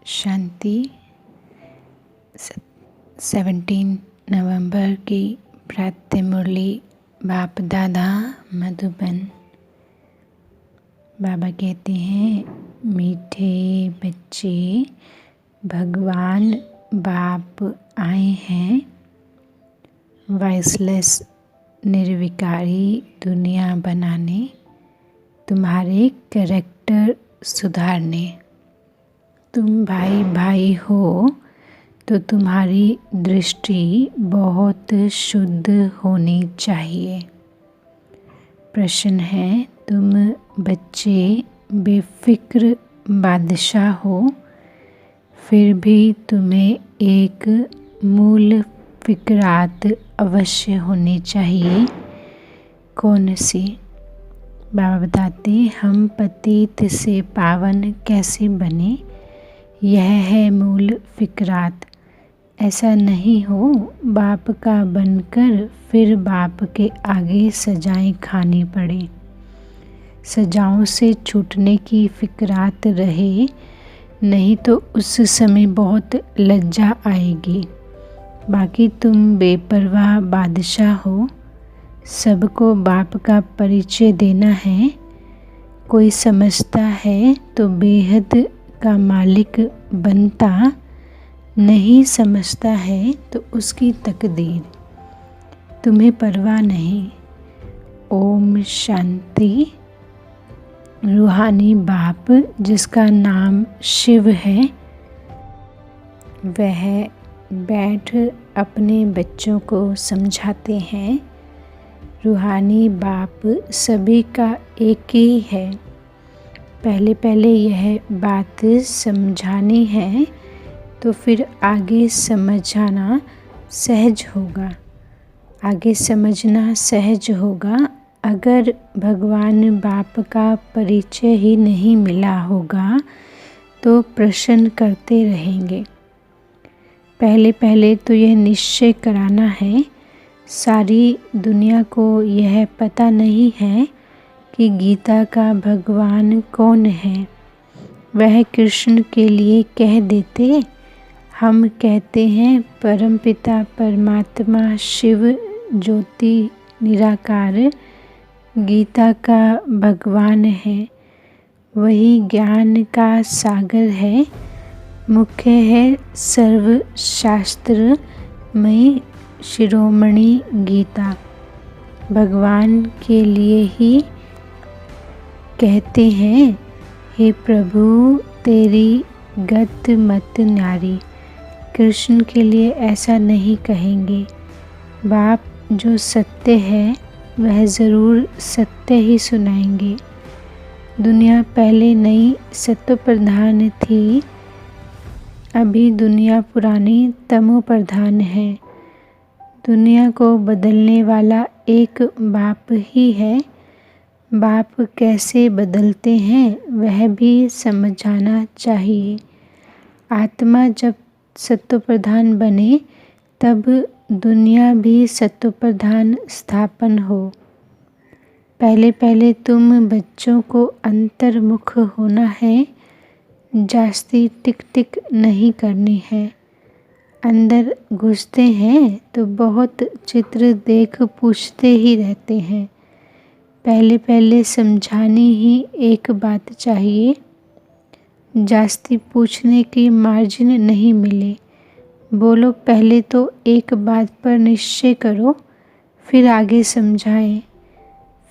शांति। 17 नवंबर की प्रातः मुरली बाप दादा मधुबन। बाबा कहते हैं, मीठे बच्चे, भगवान बाप आए हैं वॉइसलेस निर्विकारी दुनिया बनाने, तुम्हारे कैरेक्टर सुधारने। तुम भाई भाई हो तो तुम्हारी दृष्टि बहुत शुद्ध होनी चाहिए। प्रश्न है, तुम बच्चे बेफिक्र बादशाह हो, फिर भी तुम्हें एक मूल फिक्रात अवश्य होनी चाहिए। कौन सी? बाबा बताते, हम पतित से पावन कैसे बने, यह है मूल फिक्रात। ऐसा नहीं हो बाप का बनकर फिर बाप के आगे सजाएं खानी पड़े। सजाओं से छूटने की फिक्रात रहे, नहीं तो उस समय बहुत लज्जा आएगी। बाकी तुम बेपरवाह बादशाह हो, सबको बाप का परिचय देना है। कोई समझता है तो बेहद का मालिक बनता, नहीं समझता है तो उसकी तकदीर। तुम्हें परवाह नहीं। ओम शांति। रूहानी बाप जिसका नाम शिव है, वह बैठ अपने बच्चों को समझाते हैं। रूहानी बाप सभी का एक ही है। पहले पहले यह बात समझानी है तो फिर आगे समझाना सहज होगा। आगे समझना सहज होगा। अगर भगवान बाप का परिचय ही नहीं मिला होगा तो प्रश्न करते रहेंगे। पहले पहले तो यह निश्चय कराना है, सारी दुनिया को यह पता नहीं है कि गीता का भगवान कौन है। वह कृष्ण के लिए कह देते, हम कहते हैं परमपिता परमात्मा शिव ज्योति निराकार गीता का भगवान है। वही ज्ञान का सागर है, मुख्य है सर्वशास्त्र में शिरोमणि गीता। भगवान के लिए ही कहते हैं, हे प्रभु तेरी गत मत न्यारी। कृष्ण के लिए ऐसा नहीं कहेंगे। बाप जो सत्य है वह ज़रूर सत्य ही सुनाएंगे। दुनिया पहले नई सत्व प्रधान थी, अभी दुनिया पुरानी तमो प्रधान है। दुनिया को बदलने वाला एक बाप ही है। बाप कैसे बदलते हैं वह भी समझाना चाहिए। आत्मा जब सत्व प्रधान बने तब दुनिया भी सत्व प्रधान स्थापन हो। पहले पहले तुम बच्चों को अंतर्मुख होना है, जास्ती टिक टिक नहीं करनी है। अंदर घुसते हैं तो बहुत चित्र देख पूछते ही रहते हैं। पहले पहले समझानी ही एक बात चाहिए, जास्ती पूछने की मार्जिन नहीं मिले। बोलो पहले तो एक बात पर निश्चय करो, फिर आगे समझाएं।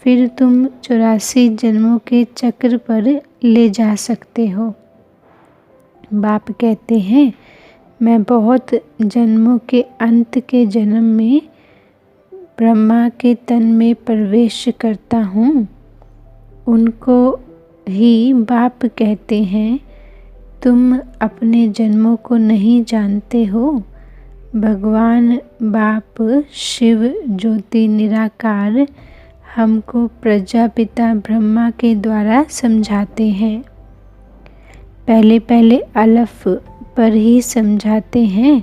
फिर तुम 84 जन्मों के चक्र पर ले जा सकते हो। बाप कहते हैं, मैं बहुत जन्मों के अंत के जन्म में ब्रह्मा के तन में प्रवेश करता हूँ। उनको ही बाप कहते हैं, तुम अपने जन्मों को नहीं जानते हो। भगवान बाप शिव ज्योति निराकार हमको प्रजापिता ब्रह्मा के द्वारा समझाते हैं। पहले पहले अलफ पर ही समझाते हैं।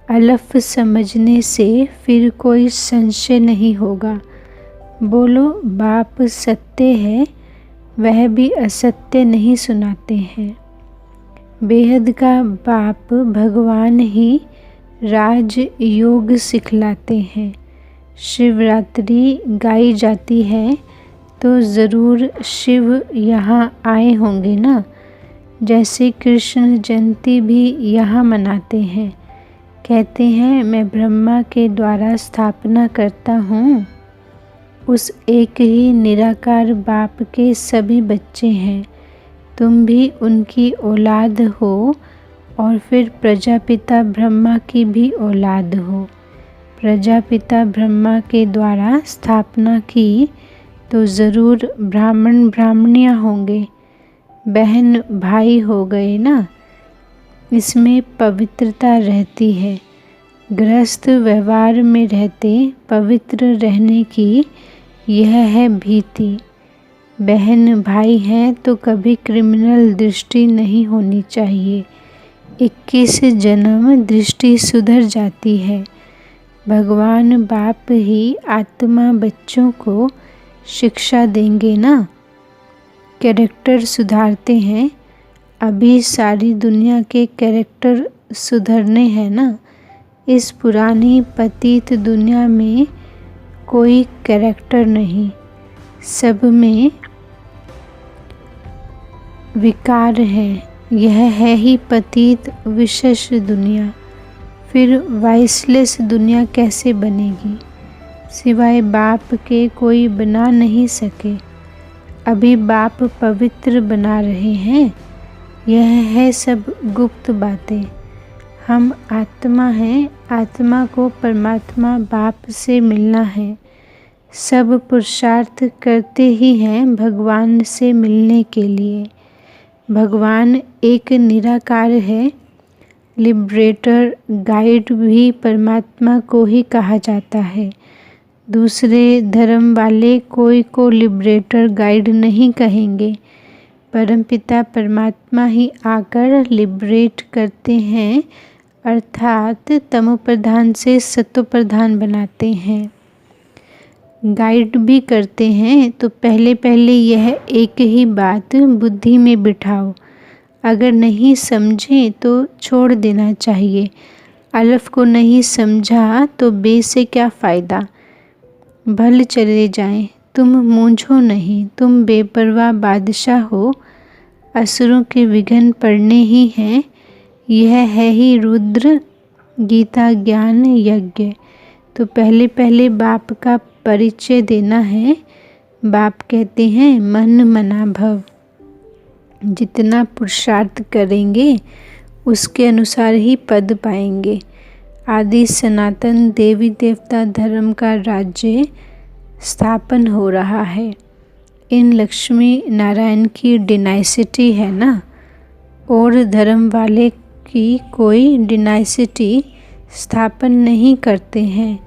अलफ समझने से फिर कोई संशय नहीं होगा। बोलो बाप सत्य है, वह भी असत्य नहीं सुनाते हैं। बेहद का बाप भगवान ही राज योग सिखलाते हैं। शिवरात्रि गाई जाती है तो ज़रूर शिव यहाँ आए होंगे ना। जैसे कृष्ण जयंती भी यहाँ मनाते हैं। कहते हैं मैं ब्रह्मा के द्वारा स्थापना करता हूँ। उस एक ही निराकार बाप के सभी बच्चे हैं। तुम भी उनकी औलाद हो और फिर प्रजापिता ब्रह्मा की भी औलाद हो। प्रजापिता ब्रह्मा के द्वारा स्थापना की तो ज़रूर ब्राह्मण ब्राह्मणियाँ होंगे, बहन भाई हो गए ना। इसमें पवित्रता रहती है। गृहस्थ व्यवहार में रहते पवित्र रहने की यह है भीति। बहन भाई हैं तो कभी क्रिमिनल दृष्टि नहीं होनी चाहिए। 21 जन्म दृष्टि सुधर जाती है। भगवान बाप ही आत्मा बच्चों को शिक्षा देंगे ना। कैरेक्टर सुधारते हैं। अभी सारी दुनिया के कैरेक्टर सुधरने हैं ना। इस पुरानी पतित दुनिया में कोई कैरेक्टर नहीं, सब में विकार है। यह है ही पतित विशेष दुनिया। फिर वाइसलेस दुनिया कैसे बनेगी? सिवाय बाप के कोई बना नहीं सके। अभी बाप पवित्र बना रहे हैं। यह है सब गुप्त बातें। हम आत्मा हैं। आत्मा को परमात्मा बाप से मिलना है। सब पुरुषार्थ करते ही हैं भगवान से मिलने के लिए। भगवान एक निराकार है। लिबरेटर गाइड भी परमात्मा को ही कहा जाता है। दूसरे धर्म वाले कोई को लिबरेटर गाइड नहीं कहेंगे। परमपिता परमात्मा ही आकर लिबरेट करते हैं, अर्थात तमो प्रधान से सतो प्रधान बनाते हैं। गाइड भी करते हैं तो पहले पहले यह एक ही बात बुद्धि में बिठाओ। अगर नहीं समझे तो छोड़ देना चाहिए। अलफ को नहीं समझा तो बे से क्या फ़ायदा। भल चले जाएं, तुम मूंझो नहीं। तुम बेपरवाह बादशाह हो। असुरों के विघ्न पड़ने ही हैं। यह है ही रुद्र गीता ज्ञान यज्ञ। तो पहले पहले बाप का परिचय देना है। बाप कहते हैं मन मना भव। जितना पुरुषार्थ करेंगे उसके अनुसार ही पद पाएंगे। आदि सनातन देवी देवता धर्म का राज्य स्थापन हो रहा है। इन लक्ष्मी नारायण की डिनाइसिटी है ना। और धर्म वाले की कोई डिनाइसिटी स्थापन नहीं करते हैं।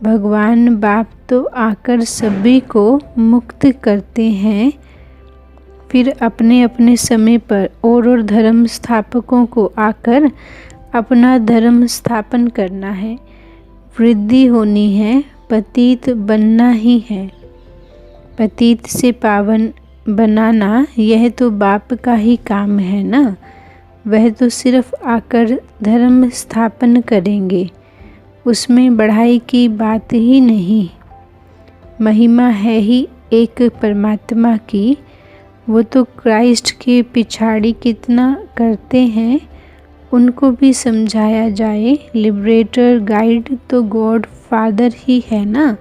भगवान बाप तो आकर सभी को मुक्त करते हैं। फिर अपने अपने समय पर और धर्म स्थापकों को आकर अपना धर्म स्थापन करना है। वृद्धि होनी है, पतित बनना ही है। पतित से पावन बनाना यह तो बाप का ही काम है ना। वह तो सिर्फ आकर धर्म स्थापन करेंगे। उसमें बढ़ाई की बात ही नहीं। महिमा है ही एक परमात्मा की। वो तो क्राइस्ट के पिछाड़ी कितना करते हैं उनको भी समझाया जाए। लिबरेटर गाइड तो गॉड फादर ही है ना।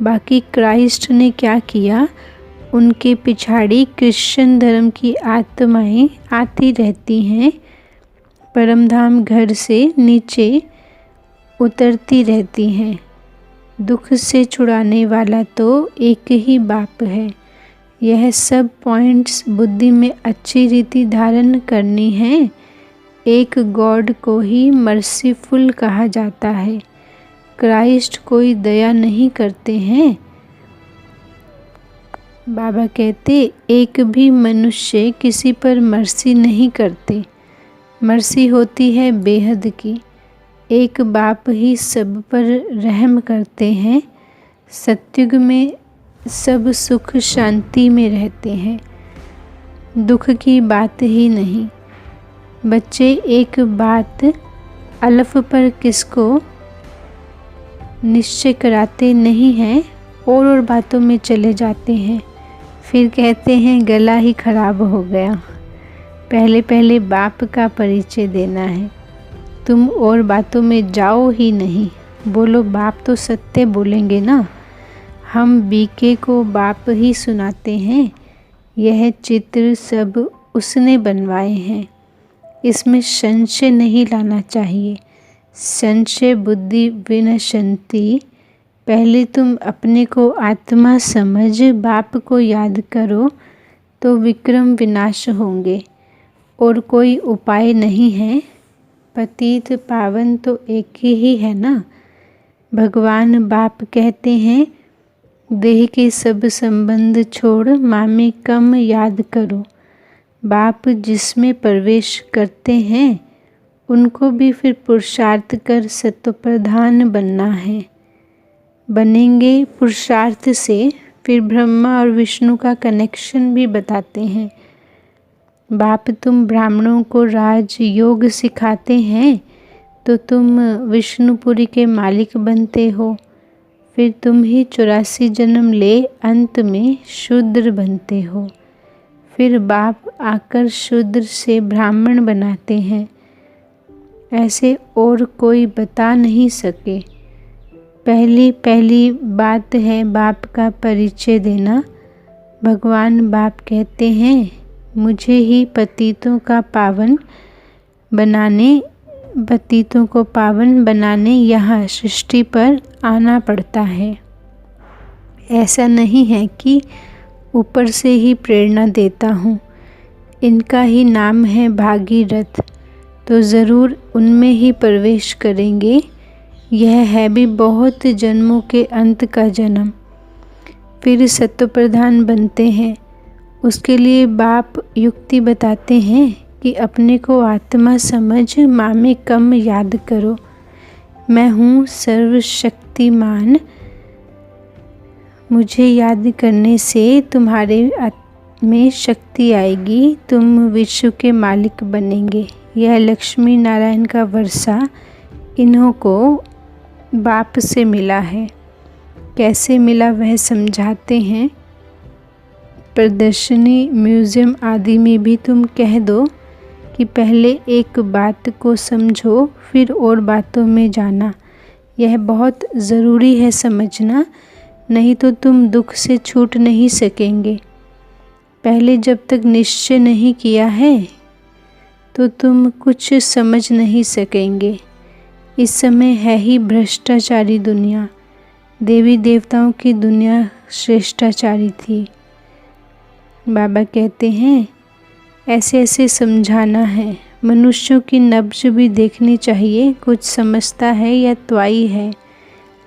बाकी क्राइस्ट ने क्या किया? उनके पिछाड़ी क्रिश्चियन धर्म की आत्माएं आती रहती हैं। परमधाम घर से नीचे उतरती रहती हैं। दुख से छुड़ाने वाला तो एक ही बाप है। यह सब पॉइंट्स बुद्धि में अच्छी रीति धारण करनी है। एक गॉड को ही मर्सीफुल कहा जाता है। क्राइस्ट कोई दया नहीं करते हैं। बाबा कहते एक भी मनुष्य किसी पर मर्सी नहीं करते। मर्सी होती है बेहद की। एक बाप ही सब पर रहम करते हैं। सत्युग में सब सुख शांति में रहते हैं। दुख की बात ही नहीं। बच्चे एक बात अलफ पर किसको निश्चय कराते नहीं हैं और बातों में चले जाते हैं। फिर कहते हैं गला ही खराब हो गया। पहले पहले बाप का परिचय देना है। तुम और बातों में जाओ ही नहीं। बोलो बाप तो सत्य बोलेंगे ना। हम बीके को बाप ही सुनाते हैं। यह चित्र सब उसने बनवाए हैं। इसमें संशय नहीं लाना चाहिए। संशय बुद्धि विनशंति। पहले तुम अपने को आत्मा समझ बाप को याद करो तो विक्रम विनाश होंगे और कोई उपाय नहीं है। पतित पावन तो एक ही है ना। भगवान बाप कहते हैं देह के सब संबंध छोड़ माँ में कम याद करो। बाप जिसमें प्रवेश करते हैं उनको भी फिर पुरुषार्थ कर सत्वप्रधान बनना है। बनेंगे पुरुषार्थ से। फिर ब्रह्मा और विष्णु का कनेक्शन भी बताते हैं। बाप तुम ब्राह्मणों को राज योग सिखाते हैं तो तुम विष्णुपुरी के मालिक बनते हो। फिर तुम ही 84 जन्म ले अंत में शूद्र बनते हो। फिर बाप आकर शूद्र से ब्राह्मण बनाते हैं। ऐसे और कोई बता नहीं सके। पहली बात है बाप का परिचय देना। भगवान बाप कहते हैं मुझे ही पतितों को पावन बनाने यहाँ सृष्टि पर आना पड़ता है। ऐसा नहीं है कि ऊपर से ही प्रेरणा देता हूँ। इनका ही नाम है भागीरथ, तो ज़रूर उनमें ही प्रवेश करेंगे। यह है भी बहुत जन्मों के अंत का जन्म। फिर सत्वप्रधान बनते हैं। उसके लिए बाप युक्ति बताते हैं कि अपने को आत्मा समझ माँ में कम याद करो। मैं हूँ सर्वशक्तिमान। मुझे याद करने से तुम्हारे में शक्ति आएगी। तुम विश्व के मालिक बनेंगे। यह लक्ष्मी नारायण का वर्षा इन्हों को बाप से मिला है। कैसे मिला वह समझाते हैं। प्रदर्शनी म्यूज़ियम आदि में भी तुम कह दो कि पहले एक बात को समझो फिर और बातों में जाना। यह बहुत ज़रूरी है समझना, नहीं तो तुम दुख से छूट नहीं सकेंगे। पहले जब तक निश्चय नहीं किया है तो तुम कुछ समझ नहीं सकेंगे। इस समय है ही भ्रष्टाचारी दुनिया। देवी देवताओं की दुनिया श्रेष्ठाचारी थी। बाबा कहते हैं ऐसे ऐसे समझाना है। मनुष्यों की नब्ज भी देखनी चाहिए, कुछ समझता है या त्वाई है।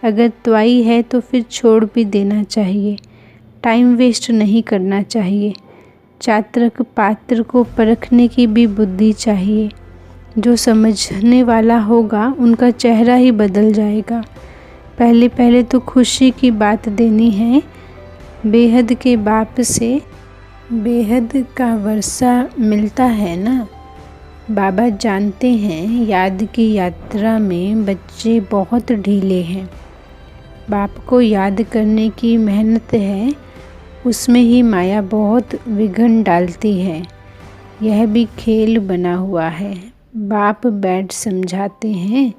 अगर त्वाई है तो फिर छोड़ भी देना चाहिए। टाइम वेस्ट नहीं करना चाहिए। चात्रक पात्र को परखने की भी बुद्धि चाहिए। जो समझने वाला होगा उनका चेहरा ही बदल जाएगा। पहले पहले तो खुशी की बात देनी है। बेहद के बाप से बेहद का वर्षा मिलता है ना। बाबा जानते हैं याद की यात्रा में बच्चे बहुत ढीले हैं। बाप को याद करने की मेहनत है, उसमें ही माया बहुत विघ्न डालती है। यह भी खेल बना हुआ है। बाप बैठ समझाते हैं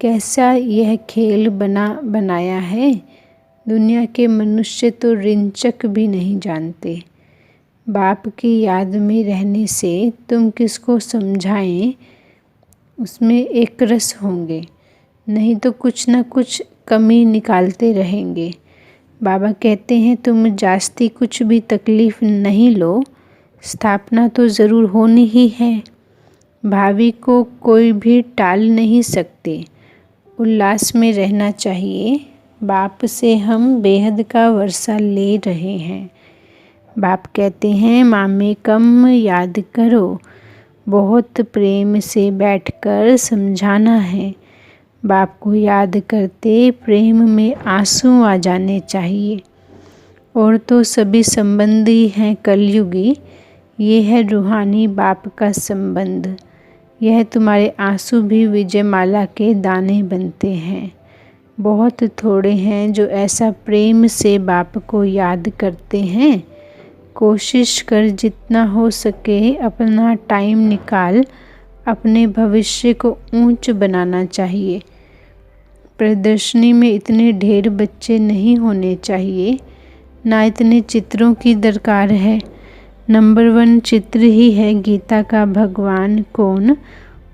कैसा यह खेल बनाया है। दुनिया के मनुष्य तो रिंचक भी नहीं जानते। बाप की याद में रहने से तुम किसको समझाएं, उसमें एक रस होंगे, नहीं तो कुछ न कुछ कमी निकालते रहेंगे। बाबा कहते हैं तुम जास्ती कुछ भी तकलीफ़ नहीं लो, स्थापना तो ज़रूर होनी ही है। भावी को कोई भी टाल नहीं सकते। उल्लास में रहना चाहिए। बाप से हम बेहद का वर्षा ले रहे हैं। बाप कहते हैं माँ में कम याद करो। बहुत प्रेम से बैठकर समझाना है। बाप को याद करते प्रेम में आंसू आ जाने चाहिए। और तो सभी संबंधी हैं कलयुगी। ये है रूहानी बाप का संबंध। यह तुम्हारे आंसू भी विजयमाला के दाने बनते हैं। बहुत थोड़े हैं जो ऐसा प्रेम से बाप को याद करते हैं। कोशिश कर जितना हो सके अपना टाइम निकाल अपने भविष्य को ऊंच बनाना चाहिए। प्रदर्शनी में इतने ढेर बच्चे नहीं होने चाहिए, ना इतने चित्रों की दरकार है। नंबर 1 चित्र ही है गीता का भगवान कौन,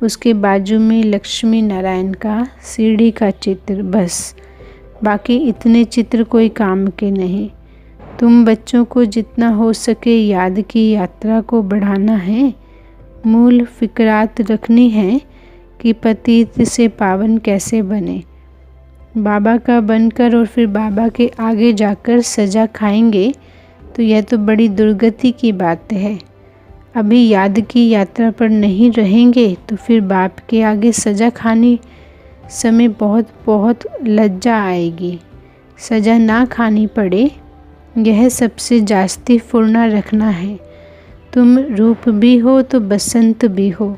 उसके बाजू में लक्ष्मी नारायण का सीढ़ी का चित्र, बस। बाकी इतने चित्र कोई काम के नहीं। तुम बच्चों को जितना हो सके याद की यात्रा को बढ़ाना है। मूल फिक्रात रखनी है कि पतित से पावन कैसे बने। बाबा का बनकर और फिर बाबा के आगे जाकर सजा खाएंगे तो यह तो बड़ी दुर्गति की बात है। अभी याद की यात्रा पर नहीं रहेंगे तो फिर बाप के आगे सजा खाने समय बहुत बहुत लज्जा आएगी। सजा ना खानी पड़े, यह सबसे जास्ती फुर्ना रखना है। तुम रूप भी हो तो बसंत भी हो।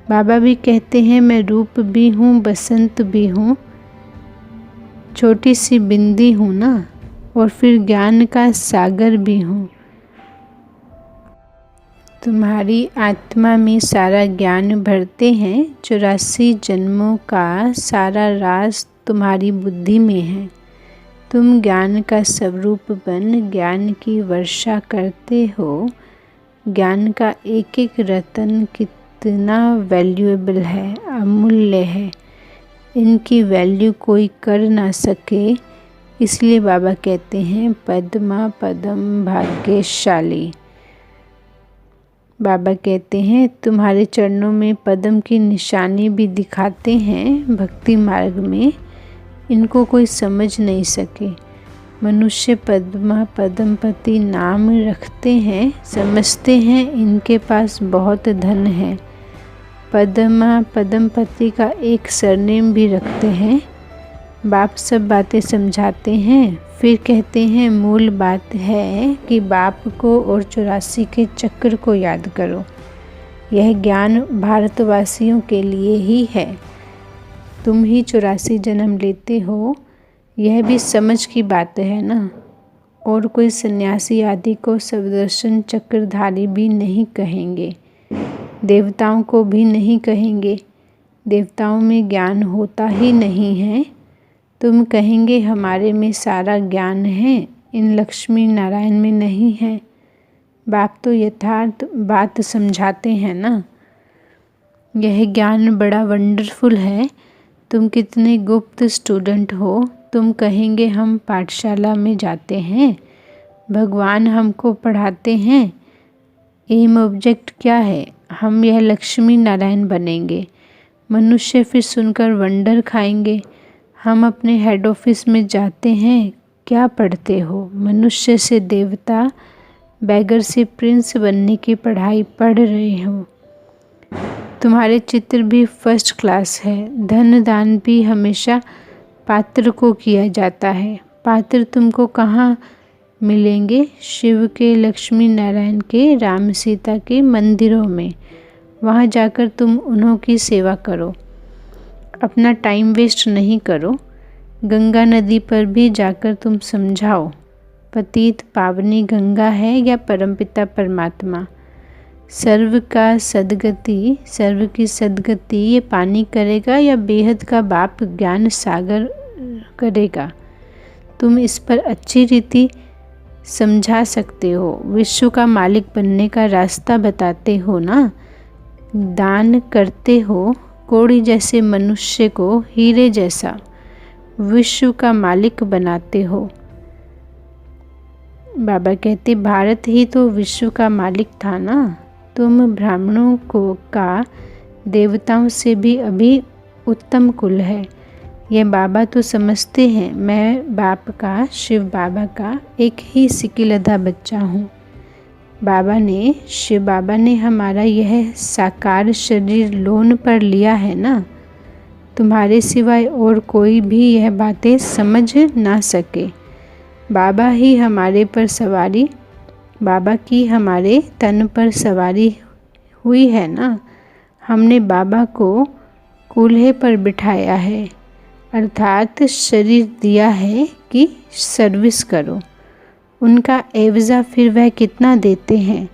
बाबा भी कहते हैं मैं रूप भी हूँ, बसंत भी हूँ, छोटी सी बिंदी हूँ ना, और फिर ज्ञान का सागर भी हूँ। तुम्हारी आत्मा में सारा ज्ञान भरते हैं। 84 जन्मों का सारा राज तुम्हारी बुद्धि में है। तुम ज्ञान का स्वरूप बन ज्ञान की वर्षा करते हो। ज्ञान का एक एक रत्न कितना वैल्यूएबल है, अमूल्य है। इनकी वैल्यू कोई कर ना सके, इसलिए बाबा कहते हैं पद्मा पदम भाग्यशाली। बाबा कहते हैं तुम्हारे चरणों में पद्म की निशानी भी दिखाते हैं भक्ति मार्ग में, इनको कोई समझ नहीं सके। मनुष्य पद्मा पद्मपति नाम रखते हैं, समझते हैं इनके पास बहुत धन है। पद्मा पद्मपति का एक सरनेम भी रखते हैं। बाप सब बातें समझाते हैं, फिर कहते हैं मूल बात है कि बाप को और 84 के चक्र को याद करो। यह ज्ञान भारतवासियों के लिए ही है। तुम ही 84 जन्म लेते हो, यह भी समझ की बात है ना। और कोई सन्यासी आदि को सुदर्शन चक्रधारी भी नहीं कहेंगे, देवताओं को भी नहीं कहेंगे। देवताओं में ज्ञान होता ही नहीं है। तुम कहेंगे हमारे में सारा ज्ञान है, इन लक्ष्मी नारायण में नहीं है। बाप तो यथार्थ बात समझाते हैं ना। यह ज्ञान बड़ा वंडरफुल है। तुम कितने गुप्त स्टूडेंट हो। तुम कहेंगे हम पाठशाला में जाते हैं, भगवान हमको पढ़ाते हैं। एम ऑब्जेक्ट क्या है? हम यह लक्ष्मी नारायण बनेंगे। मनुष्य फिर सुनकर वंडर खाएंगे। हम अपने हेड ऑफिस में जाते हैं, क्या पढ़ते हो? मनुष्य से देवता, बैगर से प्रिंस बनने की पढ़ाई पढ़ रहे हो। तुम्हारे चित्र भी फर्स्ट क्लास है। धन दान भी हमेशा पात्र को किया जाता है। पात्र तुमको कहाँ मिलेंगे? शिव के, लक्ष्मी नारायण के, राम सीता के मंदिरों में। वहाँ जाकर तुम उन्हों की सेवा करो, अपना टाइम वेस्ट नहीं करो। गंगा नदी पर भी जाकर तुम समझाओ पतित पावनी गंगा है या परमपिता परमात्मा। सर्व का सदगति, सर्व की सदगति ये पानी करेगा या बेहद का बाप ज्ञान सागर करेगा? तुम इस पर अच्छी रीति समझा सकते हो। विश्व का मालिक बनने का रास्ता बताते हो ना। दान करते हो कोड़ी जैसे मनुष्य को हीरे जैसा विश्व का मालिक बनाते हो। बाबा कहते भारत ही तो विश्व का मालिक था ना। तुम ब्राह्मणों को का देवताओं से भी अभी उत्तम कुल है। यह बाबा तो समझते हैं मैं बाप का, शिव बाबा का एक ही सिकिलधा बच्चा हूँ। बाबा ने, शिव बाबा ने हमारा यह साकार शरीर लोन पर लिया है ना। तुम्हारे सिवाय और कोई भी यह बातें समझ ना सके। बाबा ही हमारे पर सवारी, बाबा की हमारे तन पर सवारी हुई है ना। हमने बाबा को कूल्हे पर बिठाया है, अर्थात शरीर दिया है कि सर्विस करो। उनका एवज़ा फिर वह कितना देते हैं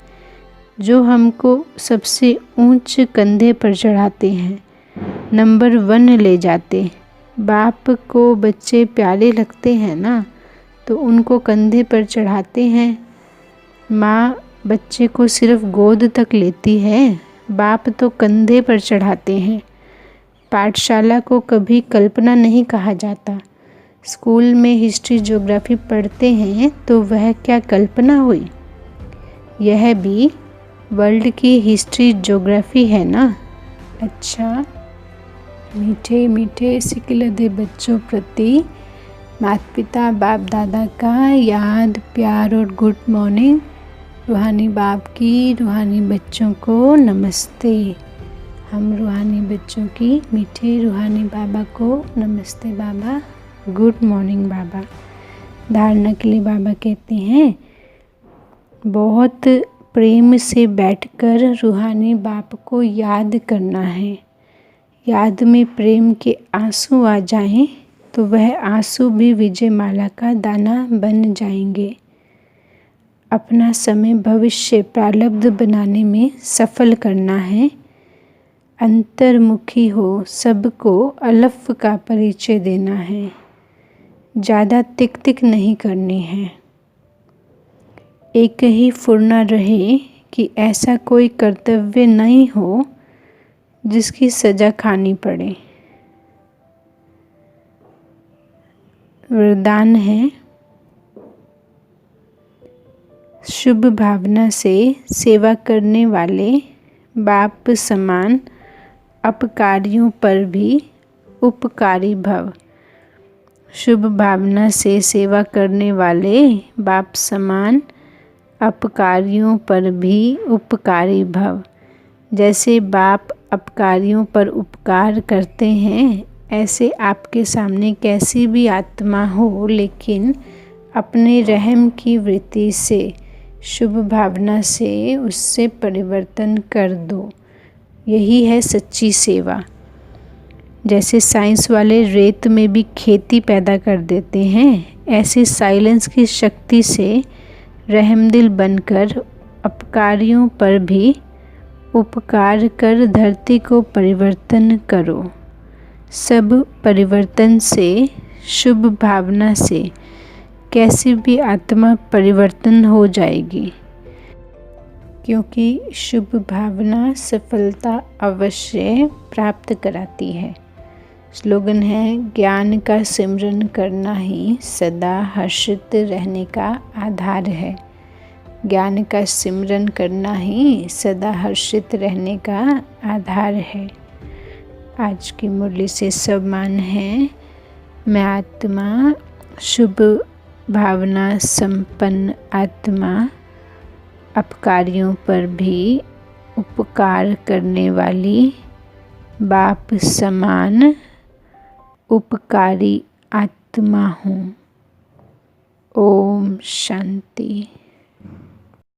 जो हमको सबसे ऊंच कंधे पर चढ़ाते हैं, नंबर 1 ले जाते। बाप को बच्चे प्यारे लगते हैं ना, तो उनको कंधे पर चढ़ाते हैं। माँ बच्चे को सिर्फ गोद तक लेती है, बाप तो कंधे पर चढ़ाते हैं। पाठशाला को कभी कल्पना नहीं कहा जाता। स्कूल में हिस्ट्री ज्योग्राफी पढ़ते हैं तो वह क्या कल्पना हुई? यह भी वर्ल्ड की हिस्ट्री ज्योग्राफी है ना। अच्छा, मीठे मीठे सिकिलधे बच्चों प्रति माता पिता बाप दादा का याद, प्यार और गुड मॉर्निंग। रूहानी बाप की रूहानी बच्चों को नमस्ते। हम रूहानी बच्चों की मीठे रूहानी बाबा को नमस्ते बाबा, गुड मॉर्निंग बाबा। धारणा के लिए बाबा कहते हैं, बहुत प्रेम से बैठकर रूहानी बाप को याद करना है। याद में प्रेम के आंसू आ जाएं तो वह आंसू भी विजय माला का दाना बन जाएंगे। अपना समय भविष्य प्रारब्ध बनाने में सफल करना है। अंतर्मुखी हो, सबको अलफ का परिचय देना है। ज़्यादा तिक तिक नहीं करनी है। एक ही फुरना रहे कि ऐसा कोई कर्तव्य नहीं हो जिसकी सज़ा खानी पड़े। वरदान है, शुभ भावना से सेवा करने वाले बाप समान अपकारियों पर भी उपकारी भव। शुभ भावना से सेवा करने वाले बाप समान अपकारियों पर भी उपकारी भव। जैसे बाप अपकारियों पर उपकार करते हैं, ऐसे आपके सामने कैसी भी आत्मा हो, लेकिन अपने रहम की वृत्ति से, शुभ भावना से उससे परिवर्तन कर दो। यही है सच्ची सेवा। जैसे साइंस वाले रेत में भी खेती पैदा कर देते हैं, ऐसे साइलेंस की शक्ति से रहमदिल बनकर अपकारियों पर भी उपकार कर धरती को परिवर्तन करो। सब परिवर्तन से, शुभ भावना से कैसी भी आत्मा परिवर्तन हो जाएगी, क्योंकि शुभ भावना सफलता अवश्य प्राप्त कराती है। स्लोगन है, ज्ञान का सिमरन करना ही सदा हर्षित रहने का आधार है। ज्ञान का सिमरन करना ही सदा हर्षित रहने का आधार है। आज की मुरली से सब मान है, मैं आत्मा, शुभ भावना संपन्न आत्मा, अपकारियों पर भी उपकार करने वाली बाप समान उपकारी आत्मा हूँ। ओम शांति।